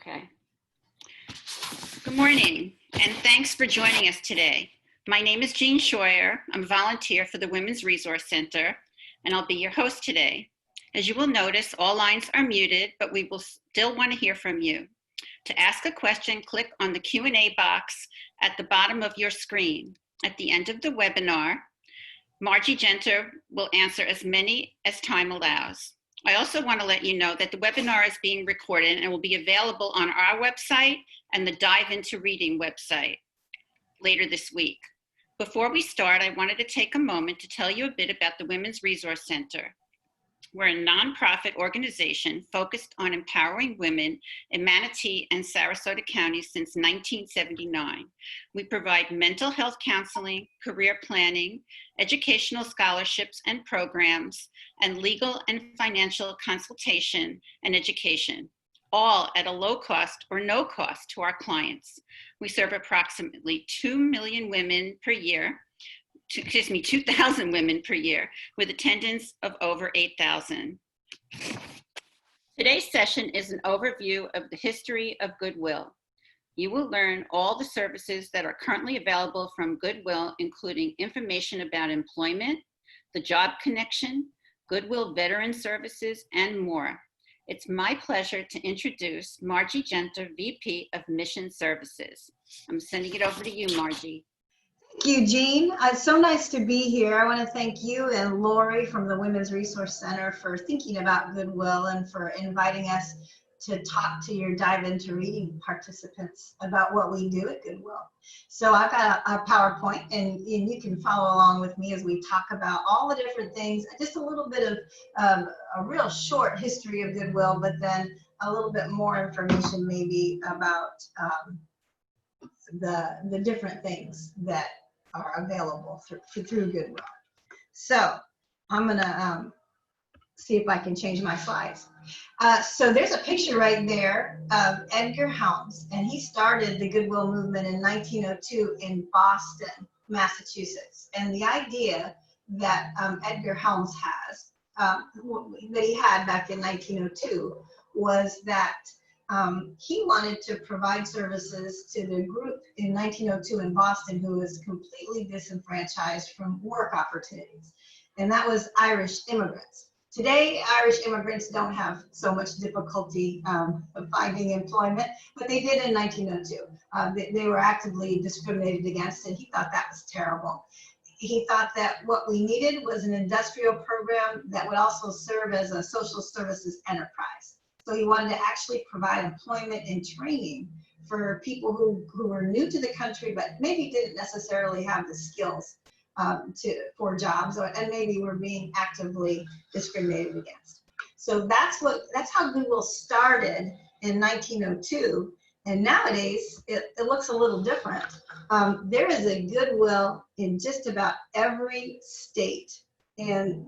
Okay. Good morning, and thanks for joining us today. My name is Jean Scheuer. I'm a volunteer for the Women's Resource Center, and I'll be your host today. As you will notice, all lines are muted, but we will still want to hear from you. To ask a question, click on the Q&A box at the bottom of your screen. At the end of the webinar, Margie Genter will answer as many as time allows. I also want to let you know that the webinar is being recorded and will be available on our website and the Dive Into Reading website later this week. Before we start, I wanted to take a moment to tell you a bit about the Women's Resource Center. We're a nonprofit organization focused on empowering women in Manatee and Sarasota counties since 1979. We provide mental health counseling, career planning, educational scholarships and programs, and legal and financial consultation and education, all at a low cost or no cost to our clients. We serve approximately 2 million women per year, 2,000 women per year, with attendance of over 8,000. Today's session is an overview of the history of Goodwill. You will learn all the services that are currently available from Goodwill, including information about employment, the job connection, Goodwill Veterans Services, and more. It's my pleasure to introduce Margie Genter, VP of Mission Services. I'm sending it over to you, Margie. Thank you, Jean. It's so nice to be here. I want to thank you and Lori from the Women's Resource Center for thinking about Goodwill and for inviting us to talk to your Dive Into Reading participants about what we do at Goodwill. So I've got a PowerPoint, and you can follow along with me as we talk about all the different things, just a little bit of a real short history of Goodwill, but then a little bit more information maybe about the different things that are available through Goodwill. So I'm gonna see if I can change my slides. So there's a picture right there of Edgar Helms, and he started the Goodwill movement in 1902 in Boston, Massachusetts. And the idea that Edgar Helms has, that he had back in 1902, was that he wanted to provide services to the group in 1902 in Boston who was completely disenfranchised from work opportunities, and that was Irish immigrants. Today, Irish immigrants don't have so much difficulty finding employment, but they did in 1902. They were actively discriminated against, and he thought that was terrible. He thought that what we needed was an industrial program that would also serve as a social services enterprise. So he wanted to actually provide employment and training for people who were new to the country, but maybe didn't necessarily have the skills for jobs, and maybe were being actively discriminated against. So that's how Goodwill started in 1902, and nowadays it looks a little different. There is a Goodwill in just about every state in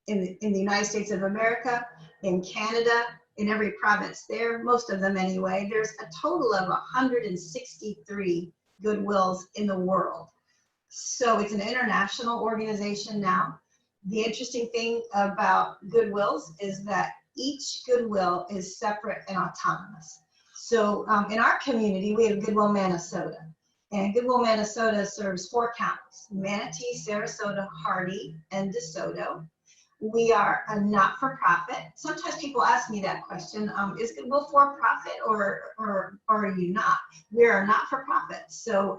the United States of America, in Canada, in every province there, most of them anyway. There's a total of 163 Goodwills in the world. So it's an international organization now. The interesting thing about Goodwills is that each Goodwill is separate and autonomous. So in our community, we have Goodwill Manasota. And Goodwill Manasota serves 4 counties: Manatee, Sarasota, Hardy, and DeSoto. We are a not-for-profit. Sometimes people ask me that question, is Goodwill for-profit or are you not? We're a not-for-profit, so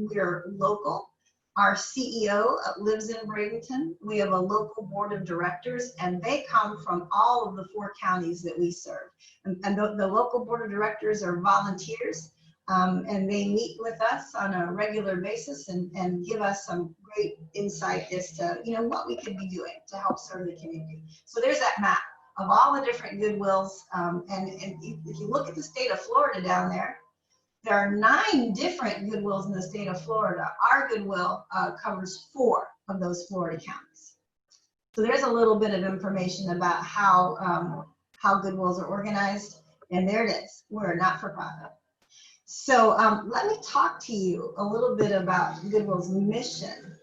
we're local. Our CEO lives in Bradenton. We have a local board of directors, and they come from all of the 4 counties that we serve. And the local board of directors are volunteers, and they meet with us on a regular basis and give us some great insight as to what we could be doing to help serve the community. So there's that map of all the different Goodwills, and if you look at the state of Florida down there, there are 9 different Goodwills in the state of Florida. Our Goodwill covers 4 of those Florida counties. So there's a little bit of information about how Goodwills are organized, and there it is. We're a not-for-profit. So let me talk to you a little bit about Goodwill's mission.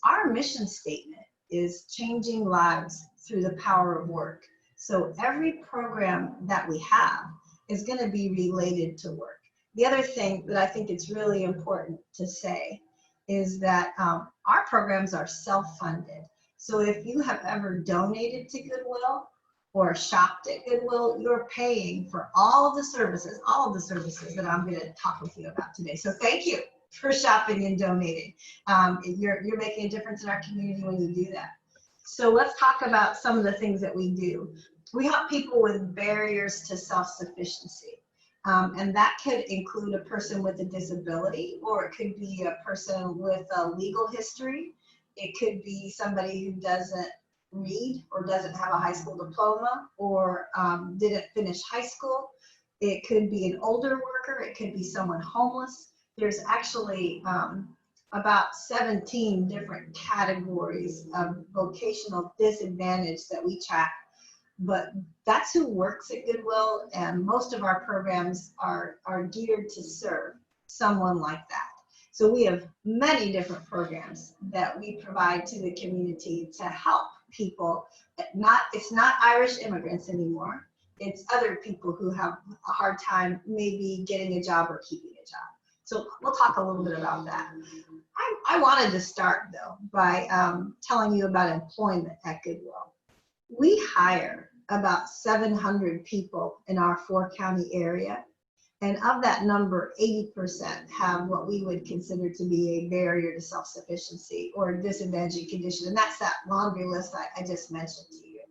Our mission statement is changing lives through the power of work. So every program that we have is going to be related to work. The other thing that I think it's really important to say is that our programs are self-funded. So if you have ever donated to Goodwill or shopped at Goodwill, you're paying for all of the services that I'm going to talk with you about today. So thank you for shopping and donating. You're making a difference in our community when you do that. So let's talk about some of the things that we do. We help people with barriers to self-sufficiency. And that could include a person with a disability, or it could be a person with a legal history. It could be somebody who doesn't read or doesn't have a high school diploma, or didn't finish high school. It could be an older worker. It could be someone homeless. There's actually about 17 different categories of vocational disadvantage that we track. But that's who works at Goodwill, and most of our programs are geared to serve someone like that. So we have many different programs that we provide to the community to help people. It's not Irish immigrants anymore. It's other people who have a hard time maybe getting a job or keeping a job. So we'll talk a little bit about that. I wanted to start though by telling you about employment at Goodwill. We hire about 700 people in our 4-county area. And of that number, 80% have what we would consider to be a barrier to self-sufficiency or a disadvantaging condition. And that's that laundry list I just mentioned to you.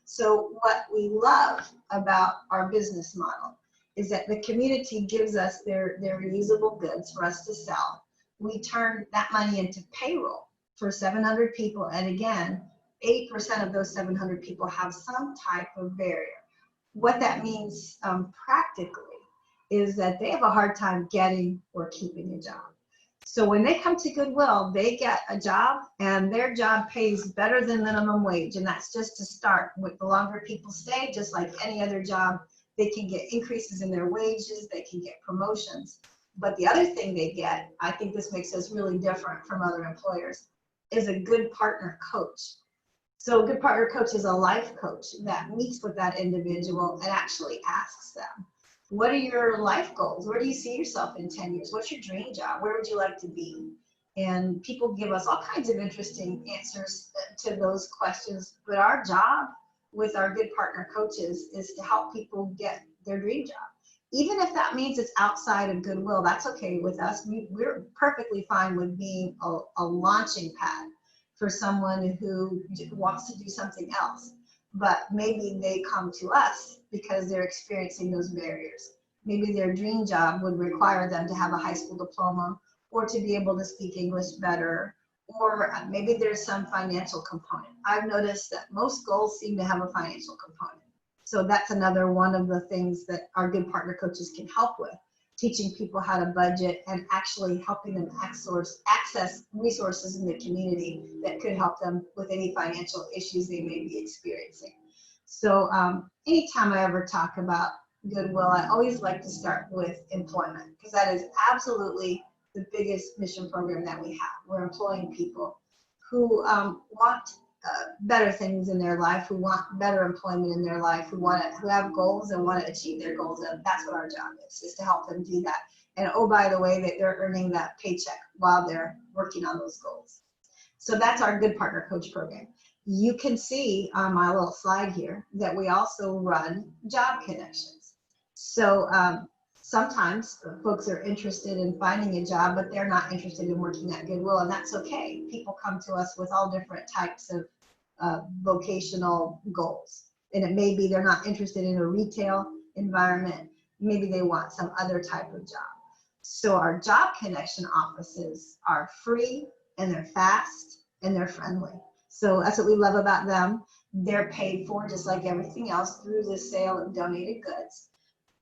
So what we love about our business model is that the community gives us their reusable goods for us to sell. We turn that money into payroll for 700 people. And again, 80% of those 700 people have some type of barrier. What that means practically is that they have a hard time getting or keeping a job. So when they come to Goodwill, they get a job, and their job pays better than minimum wage. And that's just to start. With the longer people stay, just like any other job, they can get increases in their wages, they can get promotions. But the other thing they get, I think this makes us really different from other employers, is a good partner coach. So a good partner coach is a life coach that meets with that individual and actually asks them, what are your life goals? Where do you see yourself in 10 years? What's your dream job? Where would you like to be? And people give us all kinds of interesting answers to those questions. But our job with our good partner coaches is to help people get their dream job. Even if that means it's outside of Goodwill, that's okay with us. We're perfectly fine with being a launching pad for someone who wants to do something else. But maybe they come to us because they're experiencing those barriers. Maybe their dream job would require them to have a high school diploma or to be able to speak English better, or maybe there's some financial component. I've noticed that most goals seem to have a financial component. So that's another one of the things that our good partner coaches can help with, teaching people how to budget and actually helping them access resources in the community that could help them with any financial issues they may be experiencing. So anytime I ever talk about Goodwill, I always like to start with employment, because that is absolutely the biggest mission program that we have. We're employing people who want better things in their life, who want better employment in their life, who have goals and want to achieve their goals. And that's what our job is to help them do that. And oh, by the way, that they're earning that paycheck while they're working on those goals. So that's our Good Partner Coach program. You can see on my little slide here that we also run job connections. So sometimes folks are interested in finding a job, but they're not interested in working at Goodwill, and that's okay. People come to us with all different types of vocational goals. And it may be they're not interested in a retail environment. Maybe they want some other type of job. So our job connection offices are free, and they're fast, and they're friendly. So that's what we love about them. They're paid for just like everything else through the sale of donated goods.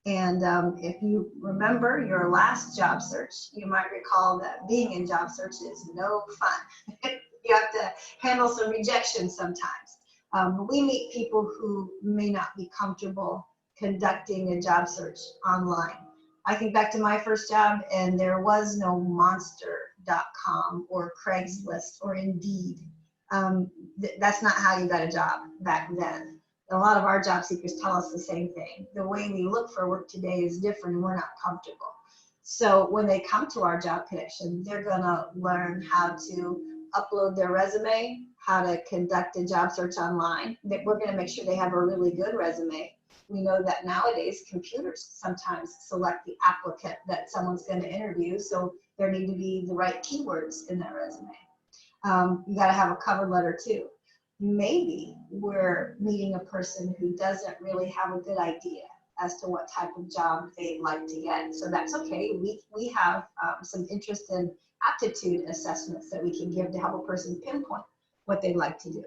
And if you remember your last job search, you might recall that being in job search is no fun. You have to handle some rejection sometimes. But we meet people who may not be comfortable conducting a job search online. I think back to my first job, and there was no Monster.com or Craigslist or Indeed. That's not how you got a job back then. a lot of our job seekers tell us the same thing. The way we look for work today is different and we're not comfortable. So when they come to our job connection, they're gonna learn how to upload their resume, how to conduct a job search online. That we're gonna make sure they have a really good resume. We know that nowadays computers sometimes select the applicant that someone's gonna interview, so there need to be the right keywords in that resume. You gotta have a cover letter too. Maybe we're meeting a person who doesn't really have a good idea as to what type of job they'd like to get. So that's okay. We have some interest and aptitude assessments that we can give to help a person pinpoint what they'd like to do.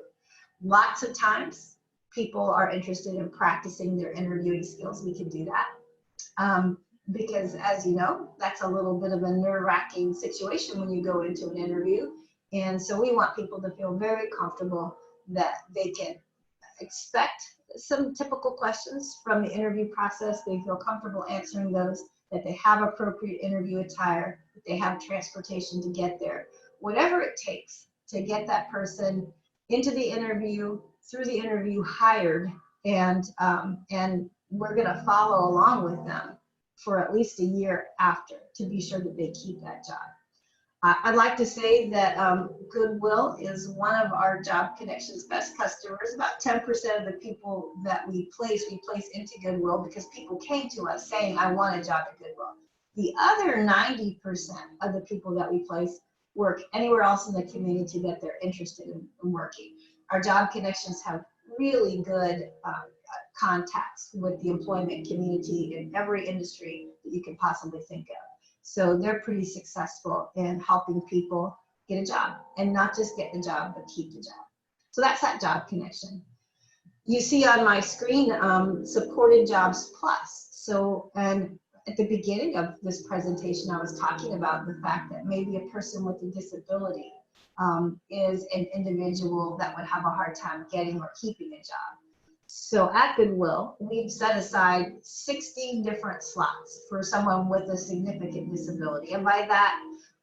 Lots of times people are interested in practicing their interviewing skills. We can do that. Because as you know, that's a little bit of a nerve-wracking situation when you go into an interview. And so we want people to feel very comfortable that they can expect some typical questions from the interview process. They feel comfortable answering those, that they have appropriate interview attire, that they have transportation to get there. Whatever it takes to get that person into the interview, through the interview, hired, and we're gonna follow along with them for at least a year after to be sure that they keep that job. I'd like to say that Goodwill is one of our Job Connection's best customers. About 10% of the people that we place into Goodwill because people came to us saying, I want a job at Goodwill. The other 90% of the people that we place work anywhere else in the community that they're interested in working. Our Job Connections have really good contacts with the employment community in every industry that you can possibly think of. So they're pretty successful in helping people get a job, and not just get the job, but keep the job. So that's that Job Connection. You see on my screen, Supported Jobs Plus. So, and at the beginning of this presentation, I was talking about the fact that maybe a person with a disability is an individual that would have a hard time getting or keeping a job. So at Goodwill, we've set aside 60 different slots for someone with a significant disability. And by that,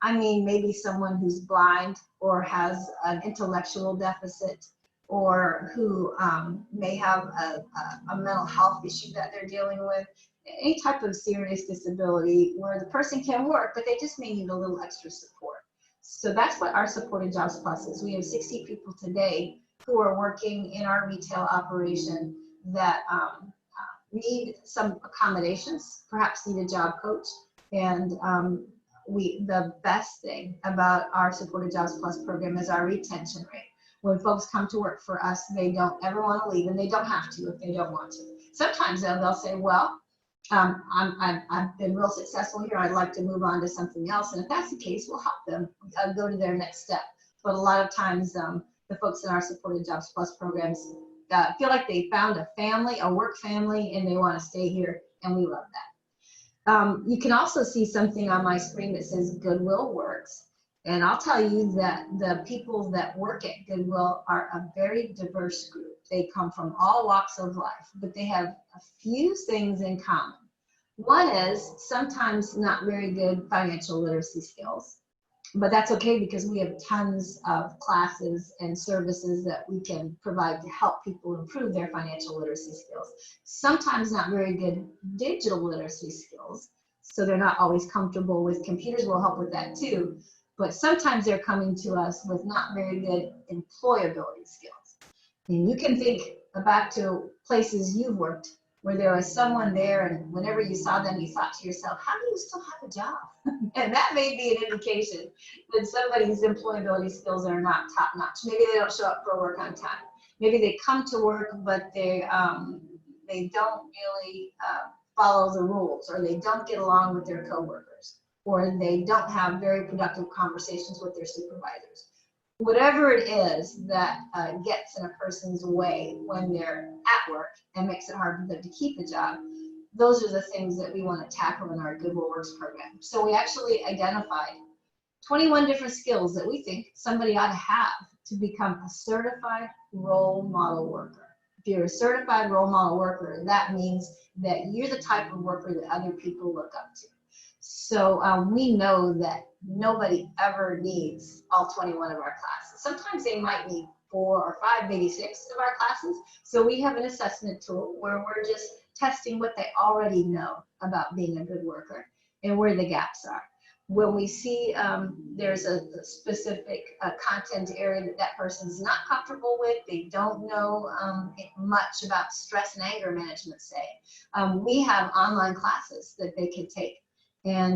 I mean maybe someone who's blind or has an intellectual deficit, or who may have a mental health issue that they're dealing with, any type of serious disability where the person can work, but they just may need a little extra support. So that's what our Supported Jobs Plus is. We have 60 people today who are working in our retail operation that need some accommodations, perhaps need a job coach. And the best thing about our Supported Jobs Plus program is our retention rate. When folks come to work for us, they don't ever want to leave, and they don't have to if they don't want to. Sometimes they'll say, well, I've been real successful here, I'd like to move on to something else. And if that's the case, we'll help them go to their next step. But a lot of times, the folks in our Supported Jobs Plus programs feel like they found a family, a work family, and they want to stay here, and we love that. You can also see something on my screen that says Goodwill Works, and I'll tell you that the people that work at Goodwill are a very diverse group. They come from all walks of life, but they have a few things in common. One is sometimes not very good financial literacy skills. But that's okay because we have tons of classes and services that we can provide to help people improve their financial literacy skills. Sometimes not very good digital literacy skills, so they're not always comfortable with computers. We'll help with that too. But sometimes they're coming to us with not very good employability skills. And you can think back to places you've worked where there was someone there, and whenever you saw them, you thought to yourself, how do you still have a job? And that may be an indication that somebody's employability skills are not top-notch. Maybe they don't show up for work on time. Maybe they come to work, but they don't really follow the rules, or they don't get along with their coworkers, or they don't have very productive conversations with their supervisors. Whatever it is that gets in a person's way when they're at work and makes it hard for them to keep a job, those are the things that we want to tackle in our Goodwill Works program. So we actually identified 21 different skills that we think somebody ought to have to become a certified role model worker. If you're a certified role model worker, that means that you're the type of worker that other people look up to. So we know that nobody ever needs all 21 of our classes. Sometimes they might need 4 or 5, maybe 6 of our classes. So we have an assessment tool where we're just testing what they already know about being a good worker and where the gaps are. When we see there's a specific content area that that person's not comfortable with, they don't know much about stress and anger management, say, we have online classes that they can take. And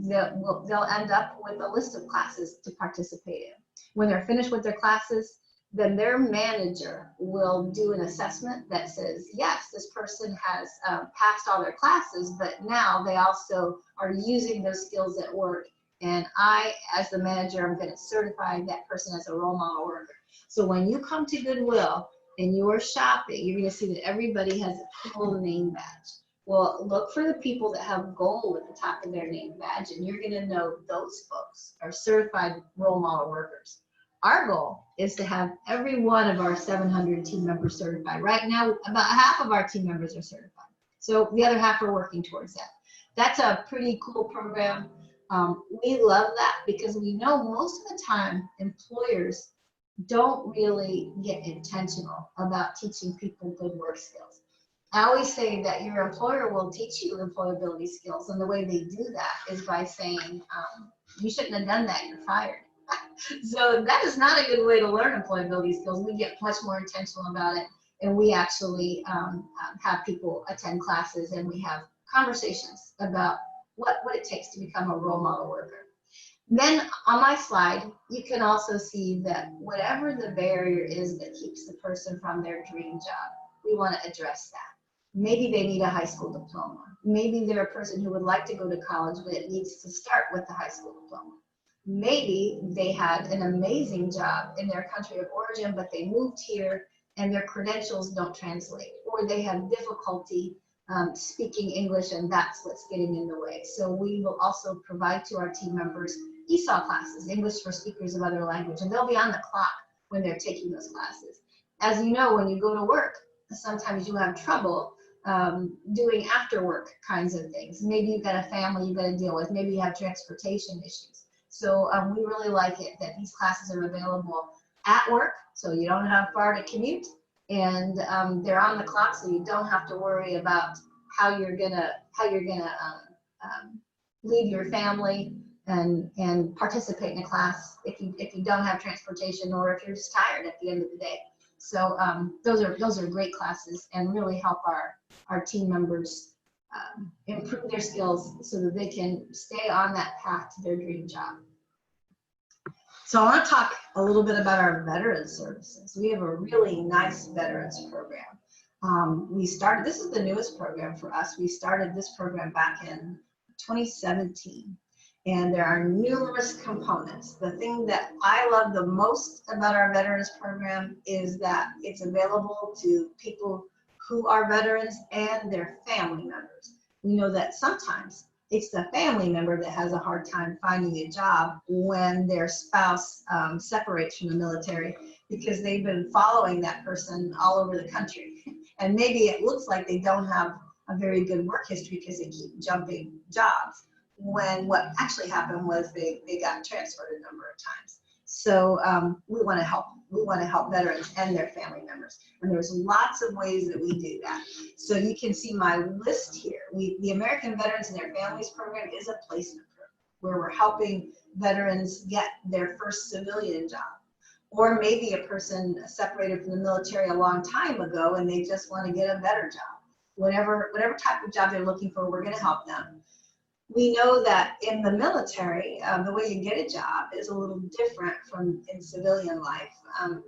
they'll end up with a list of classes to participate in. When they're finished with their classes, then their manager will do an assessment that says, yes, this person has passed all their classes, but now they also are using those skills at work. And I, as the manager, I'm going to certify that person as a role model worker. So when you come to Goodwill and you're shopping, you're going to see that everybody has a cool name badge. Well, look for the people that have gold at the top of their name badge, and you're going to know those folks are certified role model workers. Our goal is to have every one of our 700 team members certified. Right now, about half of our team members are certified. So the other half are working towards that. That's a pretty cool program. We love that because we know most of the time employers don't really get intentional about teaching people good work skills. I always say that your employer will teach you employability skills, and the way they do that is by saying, you shouldn't have done that, you're fired. So that is not a good way to learn employability skills. We get much more intentional about it, and we actually have people attend classes, and we have conversations about what it takes to become a role model worker. Then on my slide, you can also see that whatever the barrier is that keeps the person from their dream job, we want to address that. Maybe they need a high school diploma. Maybe they're a person who would like to go to college, but it needs to start with the high school diploma. Maybe they had an amazing job in their country of origin, but they moved here and their credentials don't translate, or they have difficulty speaking English, and that's what's getting in the way. So we will also provide to our team members ESOL classes, English for speakers of other language, and they'll be on the clock when they're taking those classes. As you know, when you go to work, sometimes you have trouble doing after work kinds of things. Maybe you've got a family you've got to deal with. Maybe you have transportation issues. So we really like it that these classes are available at work, so you don't have far to commute, and they're on the clock, so you don't have to worry about how you're gonna leave your family and participate in a class if you don't have transportation, or if you're just tired at the end of the day. So those are great classes and really help our team members improve their skills so that they can stay on that path to their dream job. So I want to talk a little bit about our veterans services. We have a really nice veterans program. This is the newest program for us. We started this program back in 2017. And there are numerous components. The thing that I love the most about our veterans program is that it's available to people who are veterans and their family members. We know that sometimes it's the family member that has a hard time finding a job when their spouse separates from the military, because they've been following that person all over the country. And maybe it looks like they don't have a very good work history because they keep jumping jobs, when what actually happened was they got transferred a number of times. So we want to help. We want to help veterans and their family members, and there's lots of ways that we do that. So you can see my list here. The American Veterans and Their Families program is a placement program where we're helping veterans get their first civilian job, or maybe a person separated from the military a long time ago and they just want to get a better job. Whatever type of job they're looking for, we're going to help them. We know that in the military, the way you get a job is a little different from in civilian life.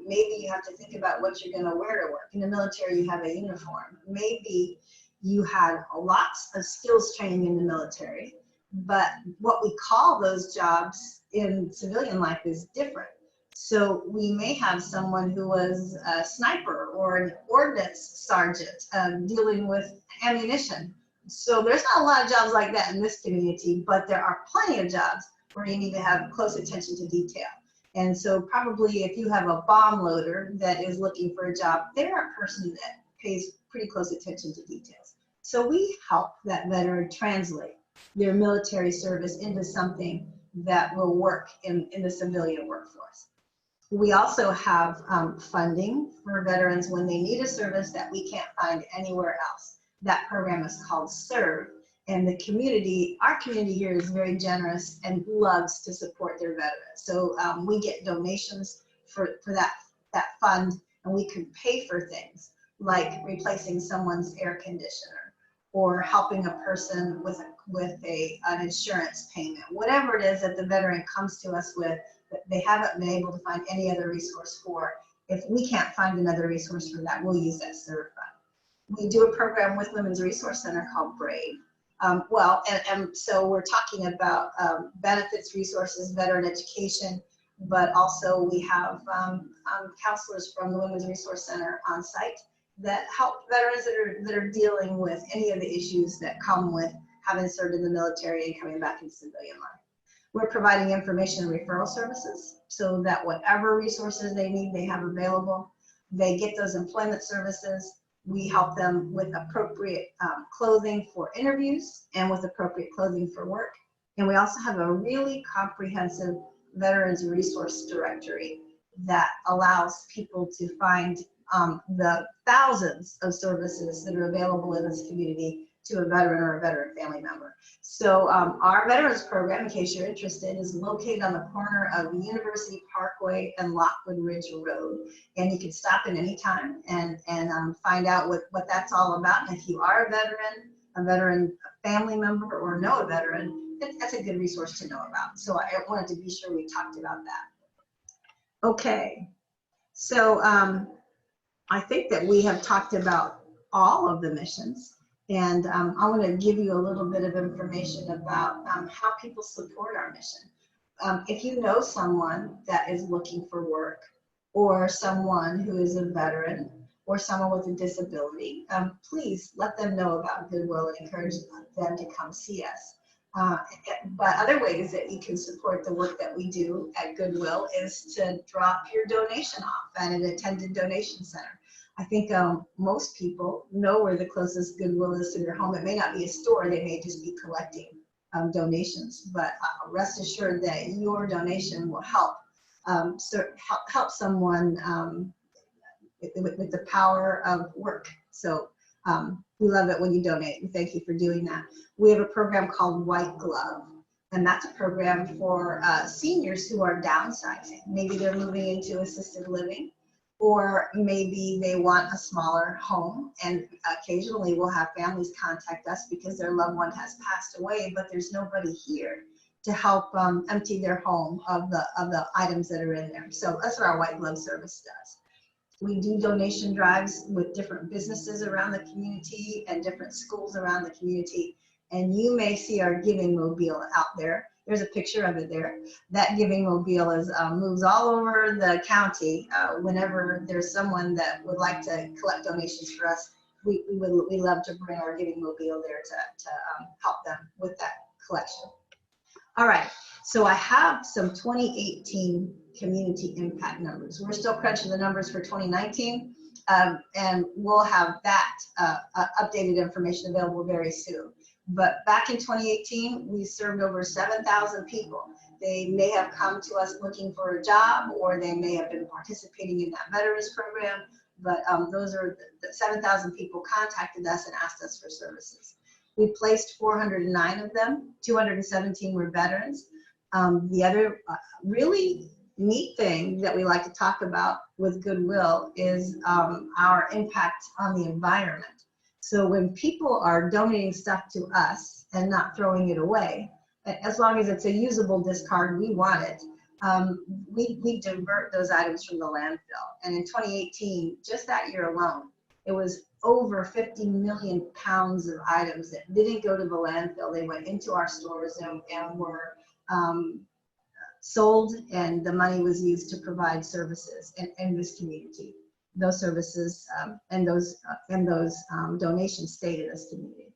Maybe you have to think about what you're going to wear to work. In the military, you have a uniform. Maybe you had lots of skills training in the military, but what we call those jobs in civilian life is different. So we may have someone who was a sniper or an ordnance sergeant dealing with ammunition. So there's not a lot of jobs like that in this community, but there are plenty of jobs where you need to have close attention to detail. And so probably if you have a bomb loader that is looking for a job, they're a person that pays pretty close attention to details. So we help that veteran translate their military service into something that will work in the civilian workforce. We also have funding for veterans when they need a service that we can't find anywhere else. That program is called SERVE, and the community, our community here is very generous and loves to support their veterans. So we get donations for that fund, and we can pay for things like replacing someone's air conditioner or helping a person with an insurance payment, whatever it is that the veteran comes to us with that they haven't been able to find any other resource for. If we can't find another resource for that, we'll use that SERVE fund. We do a program with Women's Resource Center called BRAVE. And so we're talking about benefits, resources, veteran education, but also we have counselors from the Women's Resource Center on site that help veterans that are dealing with any of the issues that come with having served in the military and coming back into civilian life. We're providing information and referral services so that whatever resources they need, they have available. They get those employment services. We help them with appropriate clothing for interviews and with appropriate clothing for work. And we also have a really comprehensive veterans resource directory that allows people to find the thousands of services that are available in this community to a veteran or a veteran family member. So our veterans program, in case you're interested, is located on the corner of University Parkway and Lockwood Ridge Road. And you can stop in any time and find out what that's all about. And if you are a veteran family member, or know a veteran, that's a good resource to know about. So I wanted to be sure we talked about that. Okay, so I think that we have talked about all of the missions. And I want to give you a little bit of information about how people support our mission. If you know someone that is looking for work, or someone who is a veteran, or someone with a disability, please let them know about Goodwill and encourage them to come see us. But other ways that you can support the work that we do at Goodwill is to drop your donation off at an attended donation center. I think most people know where the closest Goodwill is to their home. It may not be a store, they may just be collecting donations, but rest assured that your donation will help help someone with the power of work. So we love it when you donate, and thank you for doing that. We have a program called White Glove, and that's a program for seniors who are downsizing. Maybe they're moving into assisted living, or maybe they want a smaller home, and occasionally we'll have families contact us because their loved one has passed away, but there's nobody here to help empty their home of the items that are in there. So that's what our White Glove service does. We do donation drives with different businesses around the community and different schools around the community, and you may see our giving mobile out there. There's a picture of it there. That giving mobile is moves all over the county. Whenever there's someone that would like to collect donations for us, we love to bring our giving mobile there to help them with that collection. All right, so I have some 2018 community impact numbers. We're still crunching the numbers for 2019, and we'll have that updated information available very soon. But back in 2018, we served over 7,000 people. They may have come to us looking for a job, or they may have been participating in that veterans program, but those are the 7,000 people contacted us and asked us for services. We placed 409 of them, 217 were veterans. The other really neat thing that we like to talk about with Goodwill is our impact on the environment. So when people are donating stuff to us and not throwing it away, as long as it's a usable discard, we want it, we divert those items from the landfill. And in 2018, just that year alone, it was over 50 million pounds of items that didn't go to the landfill. They went into our stores and were sold, and the money was used to provide services in this community. Those services and those donations stayed in this community.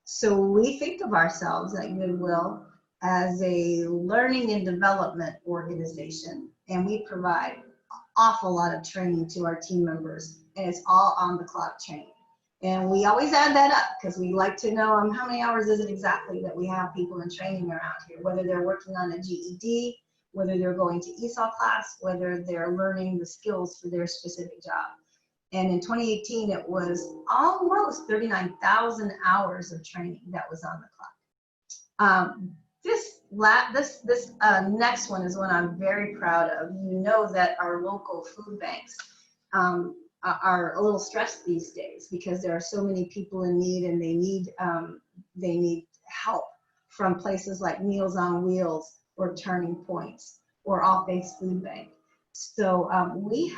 So we think of ourselves at Goodwill as a learning and development organization, and we provide an awful lot of training to our team members, and it's all on the clock training. And we always add that up because we like to know how many hours is it exactly that we have people in training around here, whether they're working on a GED, whether they're going to ESOL class, whether they're learning the skills for their specific job. And in 2018, it was almost 39,000 hours of training that was on the clock. This next one is one I'm very proud of. You know that our local food banks are a little stressed these days because there are so many people in need, and they need help from places like Meals on Wheels or Turning Points or All Faiths Food Bank. So we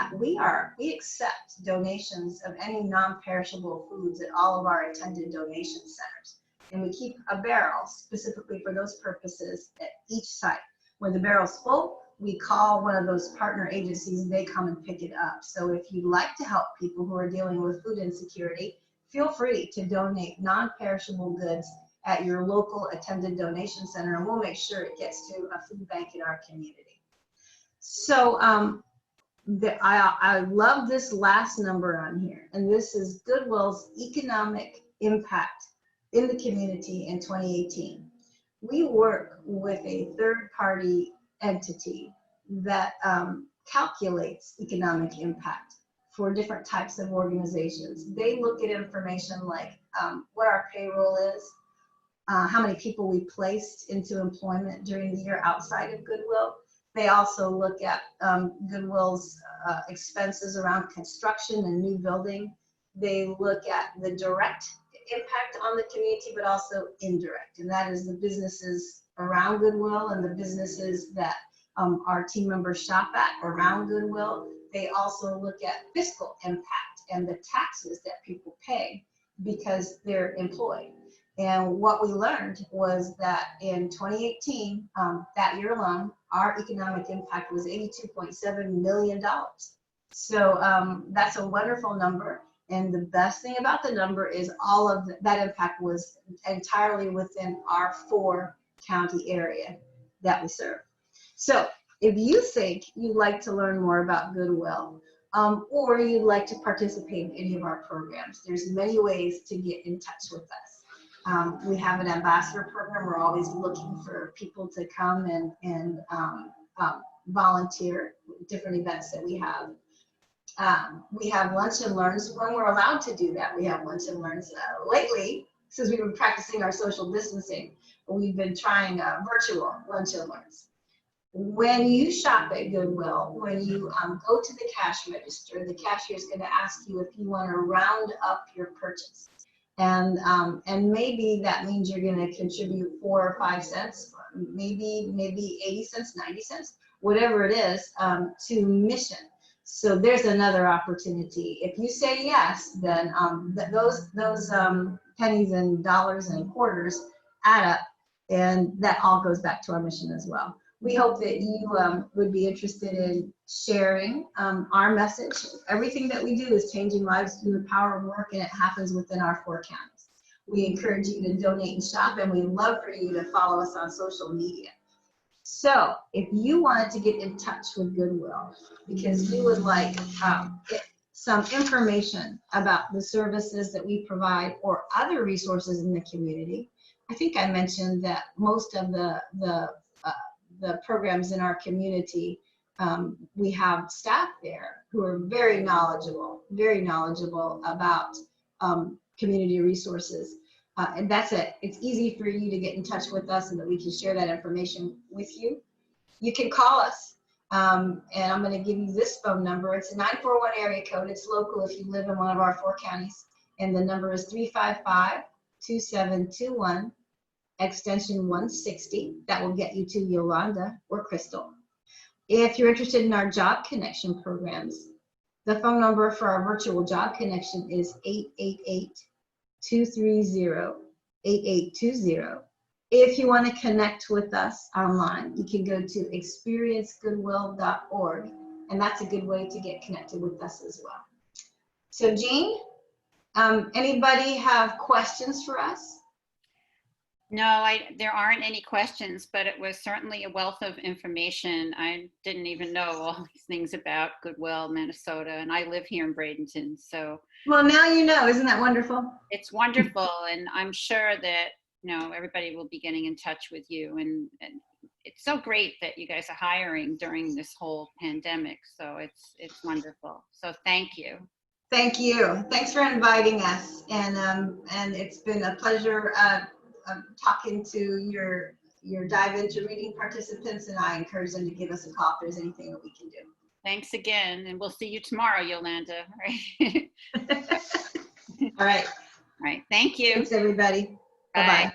accept donations of any non-perishable foods at all of our attended donation centers. And we keep a barrel specifically for those purposes at each site. When the barrel's full, we call one of those partner agencies and they come and pick it up. So if you'd like to help people who are dealing with food insecurity, feel free to donate non-perishable goods at your local attended donation center, and we'll make sure it gets to a food bank in our community. So I love this last number on here, and this is Goodwill's economic impact in the community in 2018. We work with a third-party entity that calculates economic impact for different types of organizations. They look at information like what our payroll is, how many people we placed into employment during the year outside of Goodwill. They also look at Goodwill's expenses around construction and new building. They look at the direct impact on the community, but also indirect, and that is the businesses around Goodwill and the businesses that our team members shop at around Goodwill. They also look at fiscal impact and the taxes that people pay because they're employed. And what we learned was that in 2018, that year alone, our economic impact was $82.7 million. So that's a wonderful number. And the best thing about the number is all of that impact was entirely within our 4-county area that we serve. So if you think you'd like to learn more about Goodwill, or you'd like to participate in any of our programs, there's many ways to get in touch with us. We have an ambassador program. We're always looking for people to come and volunteer different events that we have. We have lunch and learns when we're allowed to do that. We have lunch and learns. Lately, since we've been practicing our social distancing, we've been trying virtual lunch and learns. When you shop at Goodwill, when you go to the cash register, the cashier is going to ask you if you want to round up your purchase. And maybe that means you're going to contribute 4 or 5 cents, maybe 80 cents, 90 cents, whatever it is, to mission. So there's another opportunity. If you say yes, then those pennies and dollars and quarters add up, and that all goes back to our mission as well. We hope that you would be interested in sharing our message. Everything that we do is changing lives through the power of work, and it happens within our 4 counties. We encourage you to donate and shop, and we'd love for you to follow us on social media. So if you wanted to get in touch with Goodwill because you would like some information about the services that we provide or other resources in the community, I think I mentioned that most of the programs in our community, we have staff there who are very knowledgeable about community resources. And that's it. It's easy for you to get in touch with us and that we can share that information with you. You can call us, and I'm going to give you this phone number. It's a 941 area code. It's local if you live in one of our 4 counties. And the number is 355-2721, extension 160. That will get you to Yolanda or Crystal. If you're interested in our Job Connection programs, the phone number for our virtual Job Connection is 888-230-8820. If you want to connect with us online, you can go to experiencegoodwill.org, and that's a good way to get connected with us as well. So Jean, anybody have questions for us? No, there aren't any questions, but it was certainly a wealth of information. I didn't even know all these things about Goodwill, Manasota, and I live here in Bradenton. So, well, now you know. Isn't that wonderful? It's wonderful, and I'm sure that everybody will be getting in touch with you, and it's so great that you guys are hiring during this whole pandemic. So it's wonderful. So thank you. Thank you. Thanks for inviting us. And it's been a pleasure talking to your dive into reading participants, and I encourage them to give us a call if there's anything that we can do. Thanks again, and we'll see you tomorrow, Yolanda. Right? All right. All right. Thank you. Thanks, everybody. Bye. Bye-bye.